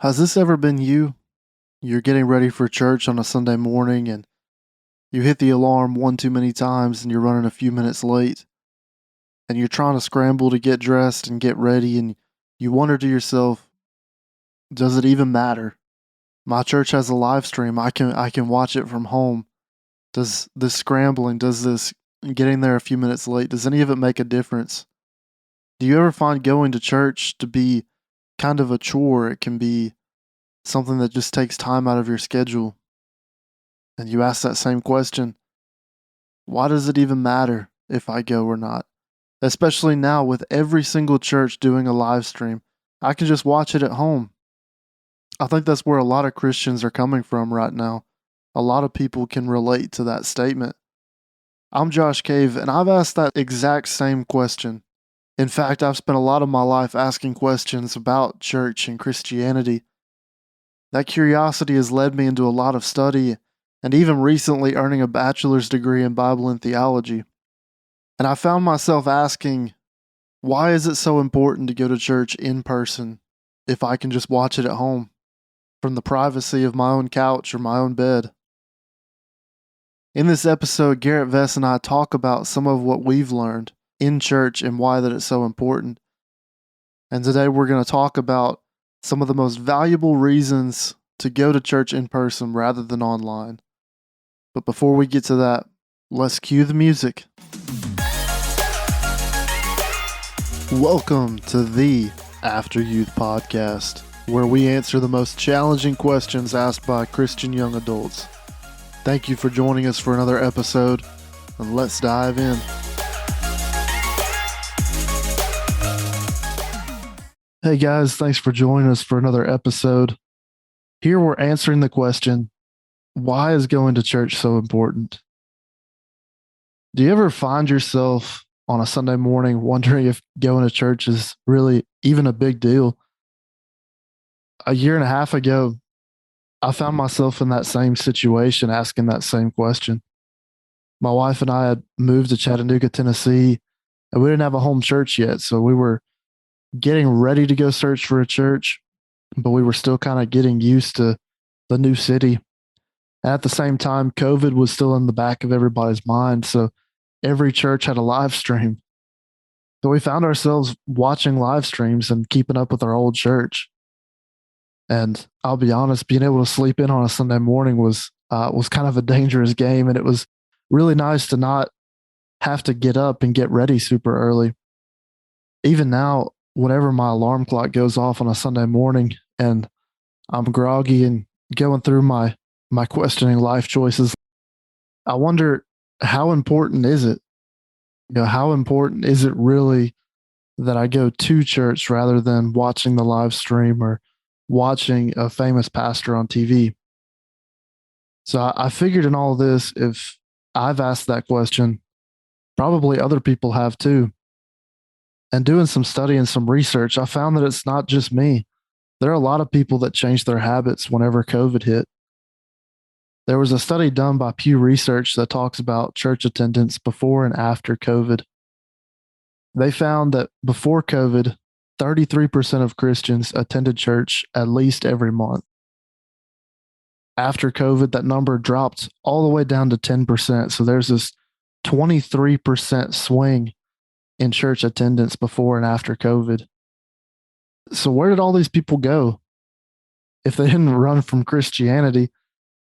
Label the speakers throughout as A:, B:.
A: Has this ever been you? You're getting ready for church on a Sunday morning and you hit the alarm one too many times and you're running a few minutes late and you're trying to scramble to get dressed and get ready and you wonder to yourself, does it even matter? My church has a live stream. I can watch it from home. Does this scrambling, does this getting there a few minutes late, does any of it make a difference? Do you ever find going to church to be kind of a chore? It can be something that just takes time out of your schedule. And you ask that same question, why does it even matter if I go or not? Especially now with every single church doing a live stream, I can just watch it at home. I think that's where a lot of Christians are coming from right now. A lot of people can relate to that statement. I'm Josh Kave, and I've asked that exact same question. In fact, I've spent a lot of my life asking questions about church and Christianity. That curiosity has led me into a lot of study and even recently earning a bachelor's degree in Bible and theology. And I found myself asking, why is it so important to go to church in person if I can just watch it at home from the privacy of my own couch or my own bed? In this episode, Garrett Vess and I talk about some of what we've learned in church and why that it's so important. And today we're going to talk about some of the most valuable reasons to go to church in person rather than online. But before we get to that, let's cue the music. Welcome to the AfterYouth Podcast, where we answer the most challenging questions asked by Christian young adults. Thank you for joining us for another episode, and let's dive in. Hey guys, thanks for joining us for another episode. Here we're answering the question, why is going to church so important? Do you ever find yourself on a Sunday morning wondering if going to church is really even a big deal? A year and a half ago, I found myself in that same situation, asking that same question. My wife and I had moved to Chattanooga, Tennessee, and we didn't have a home church yet, so we were getting ready to go search for a church, but we were still kind of getting used to the new city. And at the same time, COVID was still in the back of everybody's mind. So every church had a live stream. So we found ourselves watching live streams and keeping up with our old church. And I'll be honest, being able to sleep in on a Sunday morning was kind of a dangerous game. And it was really nice to not have to get up and get ready super early. Even now, whenever my alarm clock goes off on a Sunday morning and I'm groggy and going through my questioning life choices, I wonder, how important is it? How important is it really that I go to church rather than watching the live stream or watching a famous pastor on TV? So I figured in all this, if I've asked that question, probably other people have too. And doing some study and some research, I found that it's not just me. There are a lot of people that changed their habits whenever COVID hit. There was a study done by Pew Research that talks about church attendance before and after COVID. They found that before COVID, 33% of Christians attended church at least every month. After COVID, that number dropped all the way down to 10%. So there's this 23% swing in church attendance before and after COVID. So where did all these people go? If they didn't run from Christianity,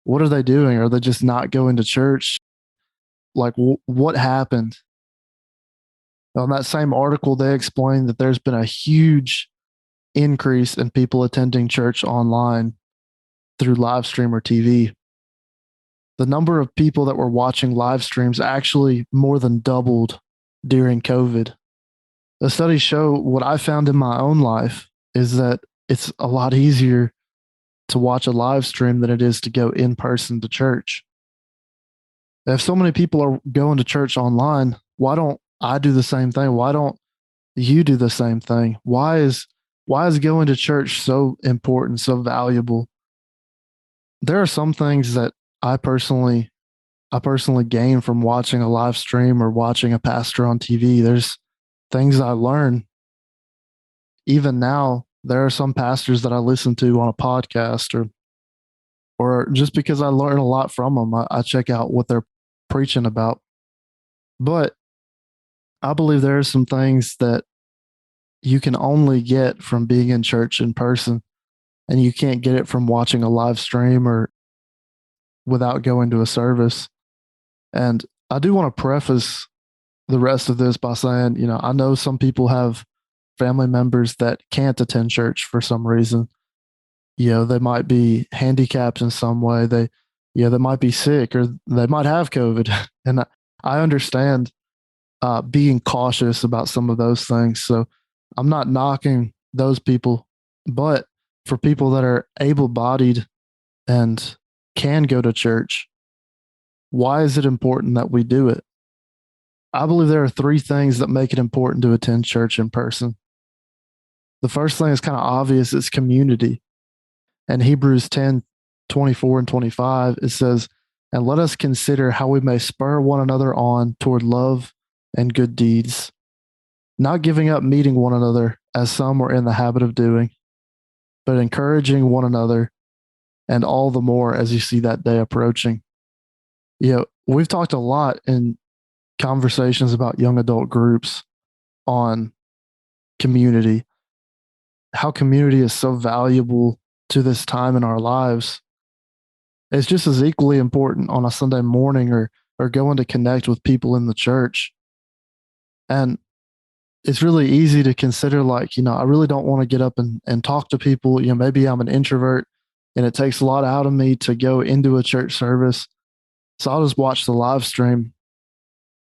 A: what are they doing? Are they just not going to church? Like, what happened? On that same article, they explained that there's been a huge increase in people attending church online through live stream or TV. The number of people that were watching live streams actually more than doubled during COVID. The studies show what I found in my own life is that it's a lot easier to watch a live stream than it is to go in person to church. If so many people are going to church online, why don't I do the same thing? Why don't you do the same thing? Why is going to church so important, so valuable? There are some things that I personally gain from watching a live stream or watching a pastor on TV. There's things I learn even now There are some pastors that I listen to on a podcast or just because I learn a lot from them, I check out what they're preaching about. But I believe there are some things that you can only get from being in church in person, and you can't get it from watching a live stream or without going to a service. And I do want to preface the rest of this by saying, I know some people have family members that can't attend church for some reason. They might be handicapped in some way. They might be sick or they might have COVID. And I understand being cautious about some of those things. So I'm not knocking those people, but for people that are able bodied and can go to church, why is it important that we do it? I believe there are three things that make it important to attend church in person. The first thing is kind of obvious, it's community. And Hebrews 10:24 and 25, it says, "And let us consider how we may spur one another on toward love and good deeds, not giving up meeting one another as some are in the habit of doing, but encouraging one another, and all the more as you see that day approaching." We've talked a lot in conversations about young adult groups on community, how community is so valuable to this time in our lives. It's just as equally important on a Sunday morning or going to connect with people in the church. And it's really easy to consider I really don't want to get up and talk to people. Maybe I'm an introvert and it takes a lot out of me to go into a church service. So I'll just watch the live stream.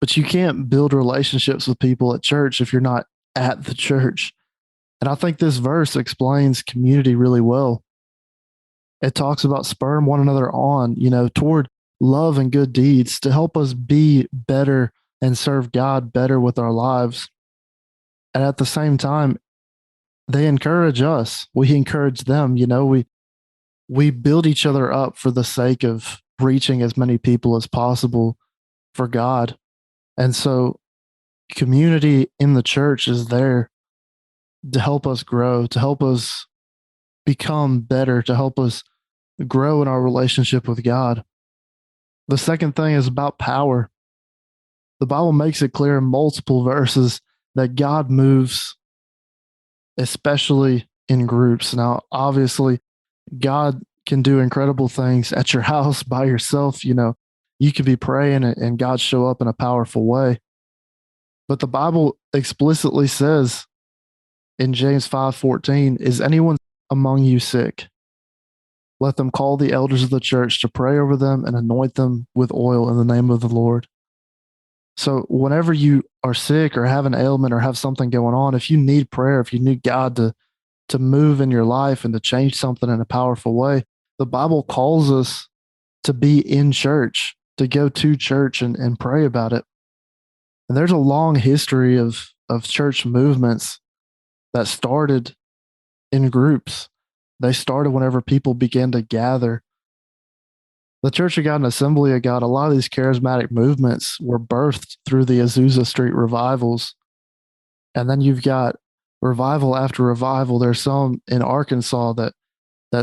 A: But you can't build relationships with people at church if you're not at the church. And I think this verse explains community really well. It talks about spurring one another on, toward love and good deeds to help us be better and serve God better with our lives. And at the same time, they encourage us. We encourage them. We build each other up for the sake of reaching as many people as possible for God. And so community in the church is there to help us grow, to help us become better, to help us grow in our relationship with God. The second thing is about power. The Bible makes it clear in multiple verses that God moves, especially in groups. Now, obviously, God can do incredible things at your house by yourself. You could be praying and God show up in a powerful way. But the Bible explicitly says in James 5:14, "Is anyone among you sick? Let them call the elders of the church to pray over them and anoint them with oil in the name of the Lord." So whenever you are sick or have an ailment or have something going on, if you need prayer, if you need God to move in your life and to change something in a powerful way, the Bible calls us to be in church, to go to church and pray about it. And there's a long history of church movements that started in groups. They started whenever people began to gather. The Church of God and Assembly of God, a lot of these charismatic movements were birthed through the Azusa Street revivals. And then you've got revival after revival. There's some in Arkansas that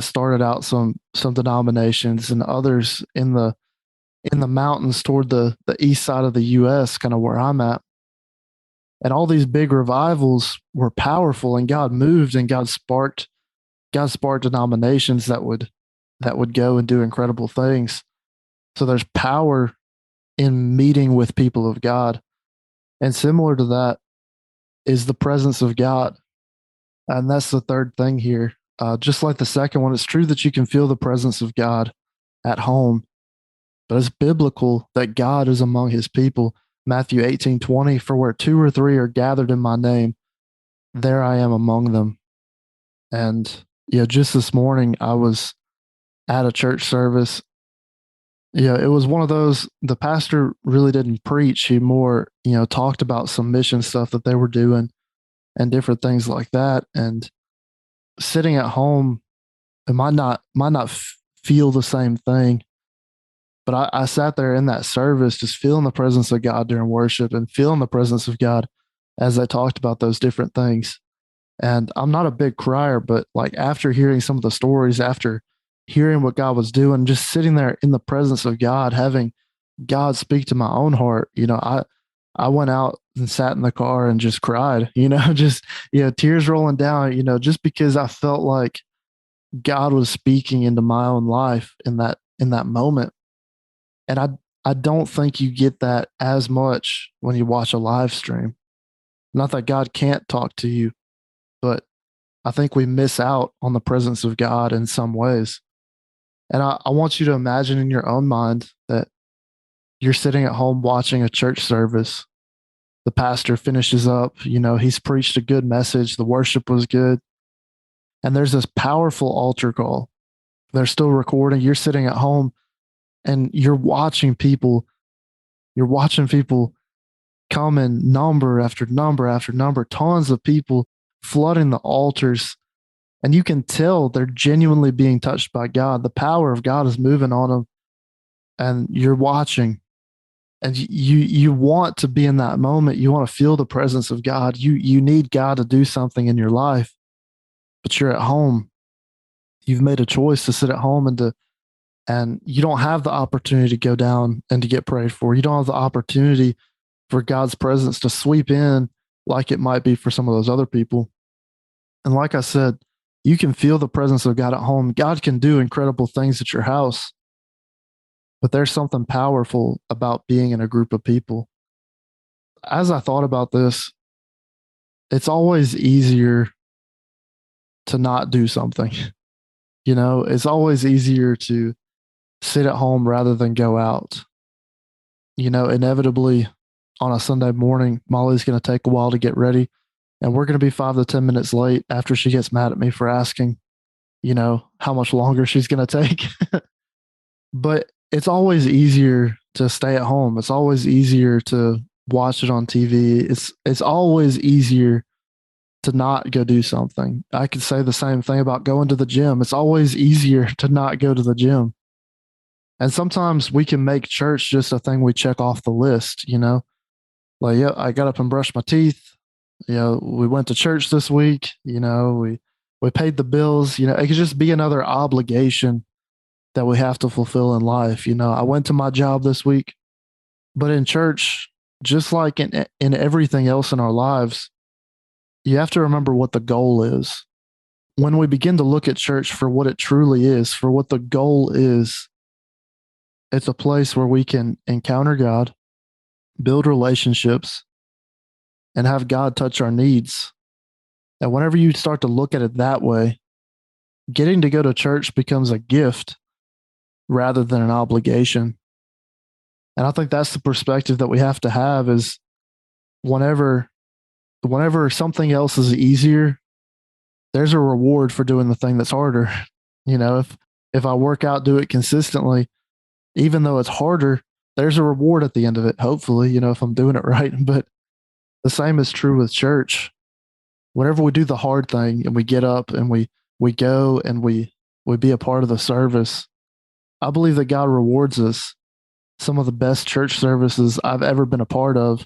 A: started out some denominations, and others in the mountains toward the east side of the US, kind of where I'm at. And all these big revivals were powerful, and God moved, and God sparked denominations that would go and do incredible things. So there's power in meeting with people of God. And similar to that is the presence of God. And that's the third thing here. Just like the second one, it's true that you can feel the presence of God at home, but it's biblical that God is among his people. Matthew 18:20, "For where two or three are gathered in my name, there I am among them." And just this morning, I was at a church service. It was one of those, the pastor really didn't preach. He more, talked about some mission stuff that they were doing and different things like that. And sitting at home, it might not feel the same thing. But I sat there in that service, just feeling the presence of God during worship and feeling the presence of God as they talked about those different things. And I'm not a big crier, but like after hearing some of the stories, after hearing what God was doing, just sitting there in the presence of God, having God speak to my own heart, I went out and sat in the car and just cried, just tears rolling down, just because I felt like God was speaking into my own life in that moment. And I don't think you get that as much when you watch a live stream. Not that God can't talk to you, but I think we miss out on the presence of God in some ways. And I want you to imagine in your own mind that you're sitting at home watching a church service. The pastor finishes up, he's preached a good message, the worship was good, and there's this powerful altar call. They're still recording. You're sitting at home and you're watching people come in number after number after number, tons of people flooding the altars. And you can tell they're genuinely being touched by God. The power of God is moving on them. And you're watching. And you want to be in that moment. You want to feel the presence of God. You need God to do something in your life. But you're at home. You've made a choice to sit at home and you don't have the opportunity to go down and to get prayed for. You don't have the opportunity for God's presence to sweep in like it might be for some of those other people. And like I said, you can feel the presence of God at home. God can do incredible things at your house, but there's something powerful about being in a group of people. As I thought about this, it's always easier to not do something. It's always easier to sit at home rather than go out. Inevitably on a Sunday morning, Molly's going to take a while to get ready, and we're going to be 5 to 10 minutes late after she gets mad at me for asking, how much longer she's going to take. But it's always easier to stay at home. It's always easier to watch it on TV. It's always easier to not go do something. I could say the same thing about going to the gym. It's always easier to not go to the gym. And sometimes we can make church just a thing we check off the list, Like, yeah, I got up and brushed my teeth. We went to church this week, we paid the bills, it could just be another obligation that we have to fulfill in life. I went to my job this week, but in church, just like in everything else in our lives, you have to remember what the goal is. When we begin to look at church for what it truly is, for what the goal is, it's a place where we can encounter God, build relationships, and have God touch our needs. And whenever you start to look at it that way, getting to go to church becomes a gift rather than an obligation. And I think that's the perspective that we have to have is whenever something else is easier, there's a reward for doing the thing that's harder. If I work out, do it consistently, even though it's harder, there's a reward at the end of it, hopefully, if I'm doing it right. But the same is true with church. Whenever we do the hard thing and we get up and we go and we be a part of the service, I believe that God rewards us. Some of the best church services I've ever been a part of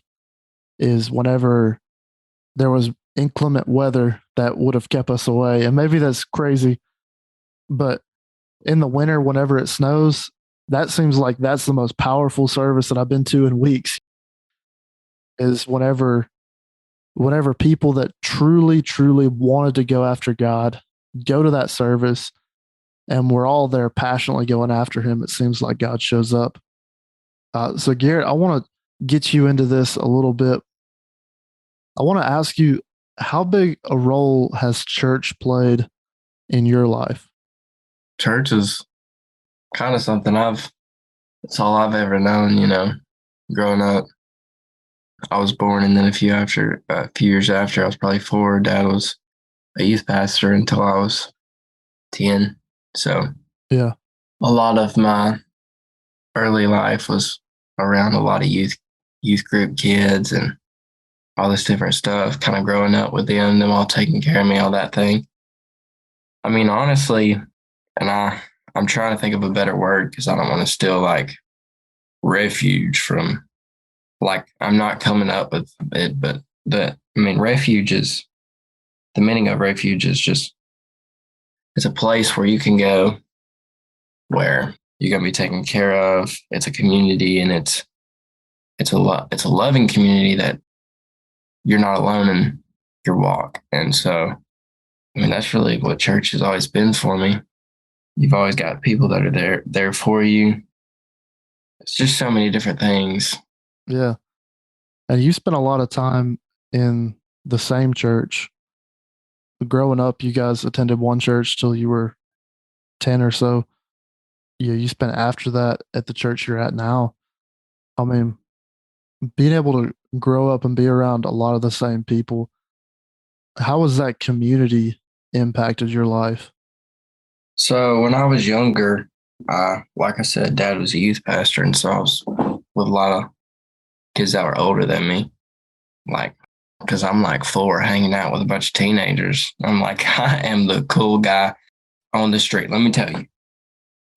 A: is whenever there was inclement weather that would have kept us away. And maybe that's crazy, but in the winter, whenever it snows, that seems like that's the most powerful service that I've been to in weeks, is whenever people that truly, truly wanted to go after God go to that service and we're all there passionately going after him, it seems like God shows up. So Garrett, I want to get you into this a little bit. I want to ask you, how big a role has church played in your life?
B: Church is kind of something it's all I've ever known, growing up. I was born, and then a few years after, I was probably 4. Dad was a youth pastor until I was 10. So
A: yeah,
B: a lot of my early life was around a lot of youth group kids and all this different stuff, kind of growing up with them all taking care of me, all that thing. I mean, honestly, and I'm trying to think of a better word because I don't want to steal like refuge from, like, I'm not coming up with it, but refuge is the meaning of refuge is just, it's a place where you can go where you're going to be taken care of. It's a community, and it's a loving community that you're not alone in your walk. And so, I mean, that's really what church has always been for me. You've always got people that are there for you. It's just so many different things.
A: Yeah. And you spent a lot of time in the same church. Growing up, you guys attended one church till you were 10 or so. Yeah, you spent after that at the church you're at now. I mean, being able to grow up and be around a lot of the same people, how has that community impacted your life?
B: So when I was younger, like I said, Dad was a youth pastor, and so I was with a lot of kids that were older than me. Like, because I'm like 4 hanging out with a bunch of teenagers. I'm like, I am the cool guy on the street. Let me tell you.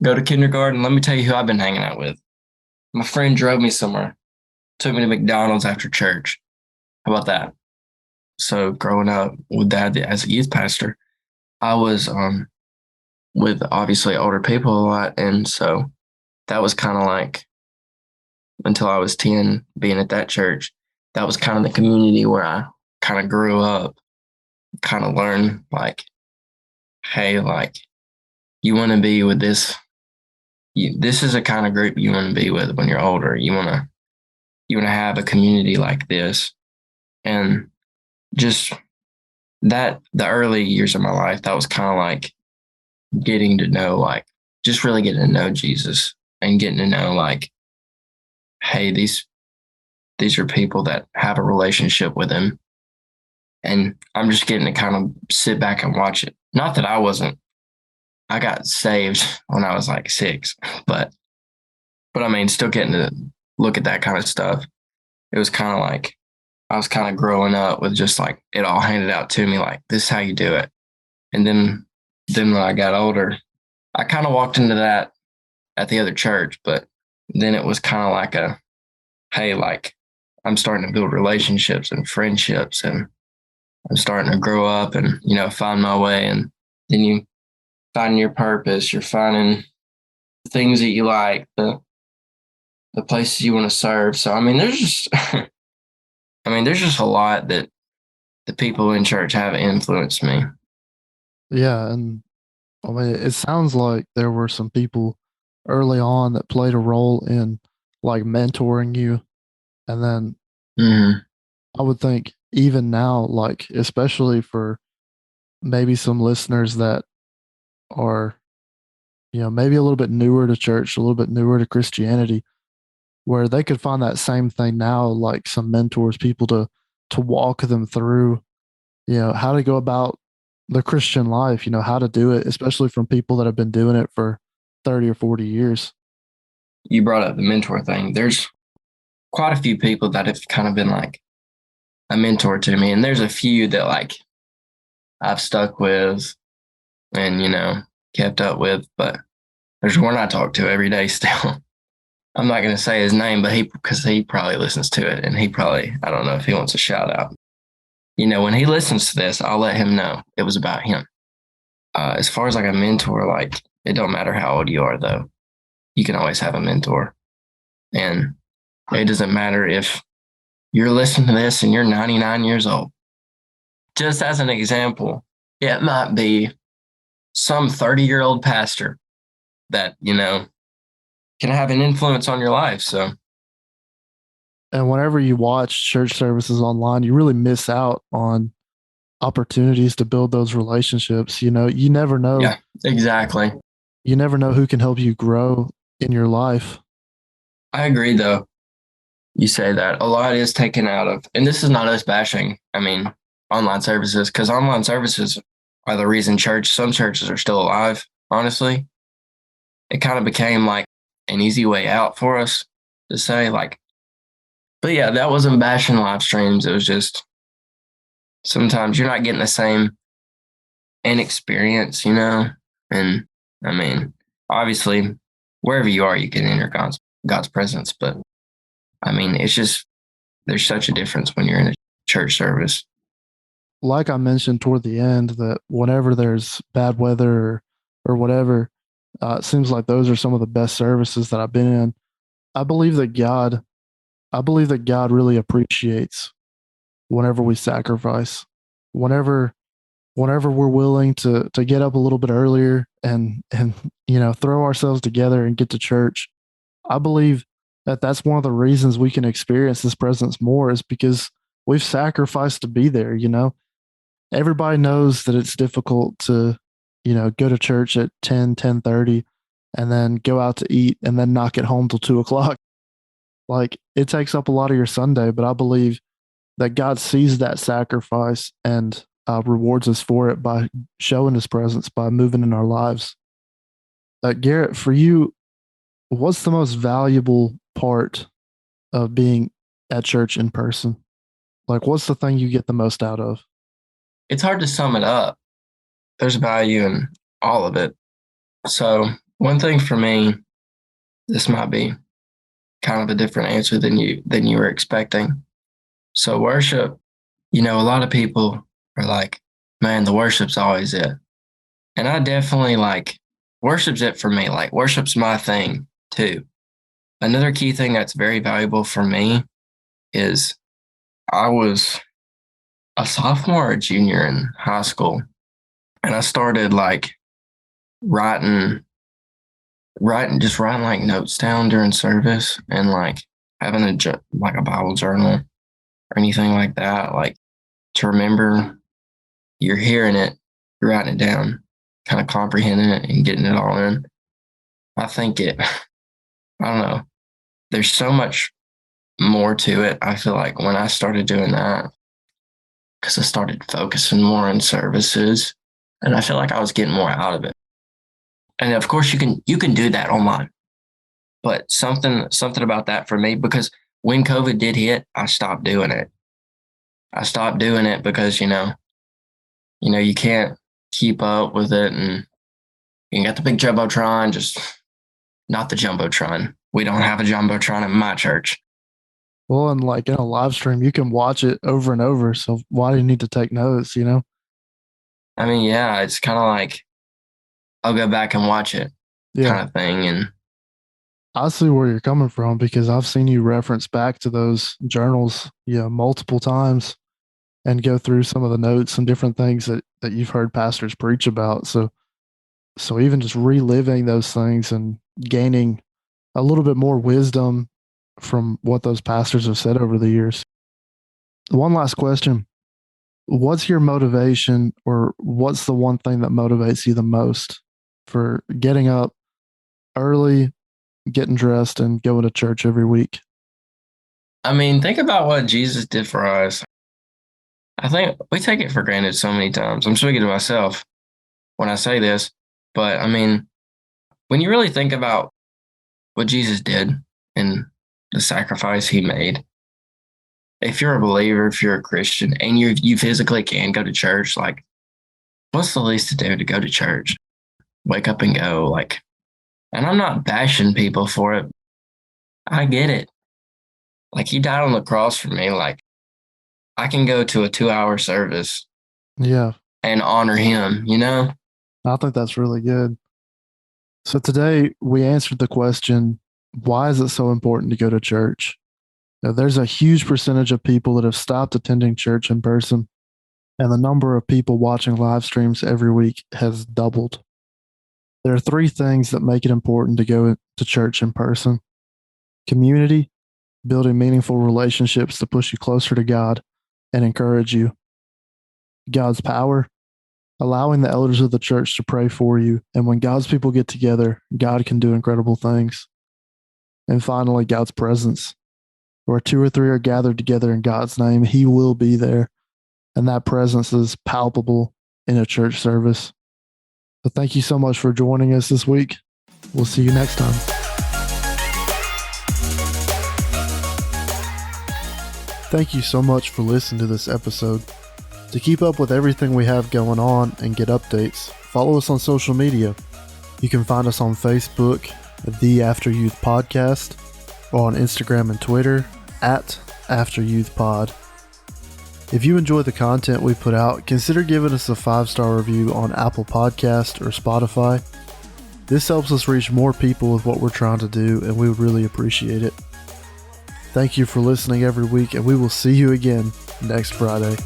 B: Go to kindergarten. Let me tell you who I've been hanging out with. My friend drove me somewhere, took me to McDonald's after church. How about that? So growing up with Dad as a youth pastor, I was with obviously older people a lot. And so that was kind of like, until I was 10, being at that church, that was kind of the community where I kind of grew up, kind of learned like, hey, like, you want to be with this. This is a kind of group you want to be with when you're older. You want to have a community like this. And just that, the early years of my life, that was kind of like getting to know, like, just really getting to know Jesus and getting to know, like, hey, these are people that have a relationship with him. And I'm just getting to kind of sit back and watch it. Not that I got saved when I was like 6, but I mean, still getting to look at that kind of stuff. It was kind of like, I was kind of growing up with just like it all handed out to me, like, this is how you do it. And then when I got older, I kind of walked into that at the other church, but then it was kind of like hey, like, I'm starting to build relationships and friendships, and I'm starting to grow up and, find my way. And then you find your purpose, you're finding the things that you like, the places you want to serve. So, I mean, there's just, there's just a lot that the people in church have influenced me.
A: Yeah. And I mean, it sounds like there were some people early on that played a role in like mentoring you. And then I would think even now, like, especially for maybe some listeners that are, maybe a little bit newer to church, a little bit newer to Christianity, where they could find that same thing now, like some mentors, people to walk them through, how to go about the Christian life, how to do it, especially from people that have been doing it for 30 or 40 years.
B: You brought up the mentor thing. There's quite a few people that have kind of been like a mentor to me. And there's a few that like I've stuck with and, kept up with, but there's one I talk to every day still. I'm not going to say his name, but because he probably listens to it, and I don't know if he wants a shout out. When he listens to this, I'll let him know it was about him. As far as like a mentor, like, it don't matter how old you are, though. You can always have a mentor. And it doesn't matter if you're listening to this and you're 99 years old. Just as an example, it might be some 30-year-old pastor that, can have an influence on your life. So,
A: and whenever you watch church services online, you really miss out on opportunities to build those relationships. You never know.
B: Yeah, exactly.
A: You never know who can help you grow in your life.
B: I agree, though. You say that a lot is taken out of, and this is not us bashing, online services, because online services are the reason some churches are still alive, honestly. It kind of became like an easy way out for us to say, like, but yeah, that wasn't bashing live streams. It was just sometimes you're not getting the same inexperience, and obviously wherever you are, you can enter God's presence, but it's just, there's such a difference when you're in a church service.
A: like I mentioned toward the end, that whenever there's bad weather or whatever, it seems like those are some of the best services that I've been in. I believe that God, I believe that God really appreciates whenever we sacrifice, whenever whenever we're willing to get up a little bit earlier and throw ourselves together and get to church. I believe that that's one of the reasons we can experience this presence more is because we've sacrificed to be there. Everybody knows that it's difficult to go to church at 10:30 and then go out to eat and then not get home till 2 o'clock. Like, it takes up a lot of your Sunday, but I believe that God sees that sacrifice and rewards us for it by showing his presence, by moving in our lives. Garrett, for you, what's the most valuable part of being at church in person? Like, what's the thing you get the most out of?
B: It's hard to sum it up. There's value in all of it. So one thing for me, this might be kind of a different answer than you were expecting. So worship, a lot of people are like, man, the worship's always it. And I definitely worship's it for me. Like, worship's my thing too. Another key thing that's very valuable for me is I was a sophomore or junior in high school, and I started writing notes down during service, and having a Bible journal or anything like that, to remember. You're hearing it, you're writing it down, kind of comprehending it and getting it all in. I don't know. There's so much more to it. I feel like when I started doing that, because I started focusing more on services, and I feel like I was getting more out of it. And of course you can do that online, but something about that for me, because when COVID did hit, I stopped doing it. I stopped doing it because, you can't keep up with it, and you got the big Jumbotron, just not the Jumbotron. We don't have a Jumbotron in my church.
A: Well, and in a live stream, you can watch it over and over. So why do you need to take notes,
B: I mean, yeah, it's kind of like, I'll go back and watch it kind of thing. And
A: I see where you're coming from, because I've seen you reference back to those journals, multiple times and go through some of the notes and different things that you've heard pastors preach about. So even just reliving those things and gaining a little bit more wisdom from what those pastors have said over the years. One last question. What's your motivation, or what's the one thing that motivates you the most for getting up early, getting dressed, and going to church every week?
B: I mean, think about what Jesus did for us. I think we take it for granted so many times. I'm speaking to myself when I say this, but I mean, when you really think about what Jesus did and the sacrifice he made, if you're a believer, if you're a Christian, and you physically can go to church, what's the least to do to go to church? Wake up and go, and I'm not bashing people for it. I get it. He died on the cross for me. I can go to a 2-hour service.
A: Yeah.
B: And honor him,
A: I think that's really good. So today we answered the question, why is it so important to go to church? Now, there's a huge percentage of people that have stopped attending church in person, and the number of people watching live streams every week has doubled. There are 3 things that make it important to go to church in person: community, building meaningful relationships to push you closer to God and encourage you; God's power, allowing the elders of the church to pray for you. And when God's people get together, God can do incredible things. And finally, God's presence. Where 2 or 3 are gathered together in God's name, he will be there. And that presence is palpable in a church service. So thank you so much for joining us this week. We'll see you next time. Thank you so much for listening to this episode. To keep up with everything we have going on and get updates, follow us on social media. You can find us on Facebook, the AfterYouth Podcast, or on Instagram and Twitter @AfterYouthPod. If you enjoy the content we put out, consider giving us a 5-star review on Apple Podcast or Spotify. This helps us reach more people with what we're trying to do, and we would really appreciate it. Thank you for listening every week, and we will see you again next Friday.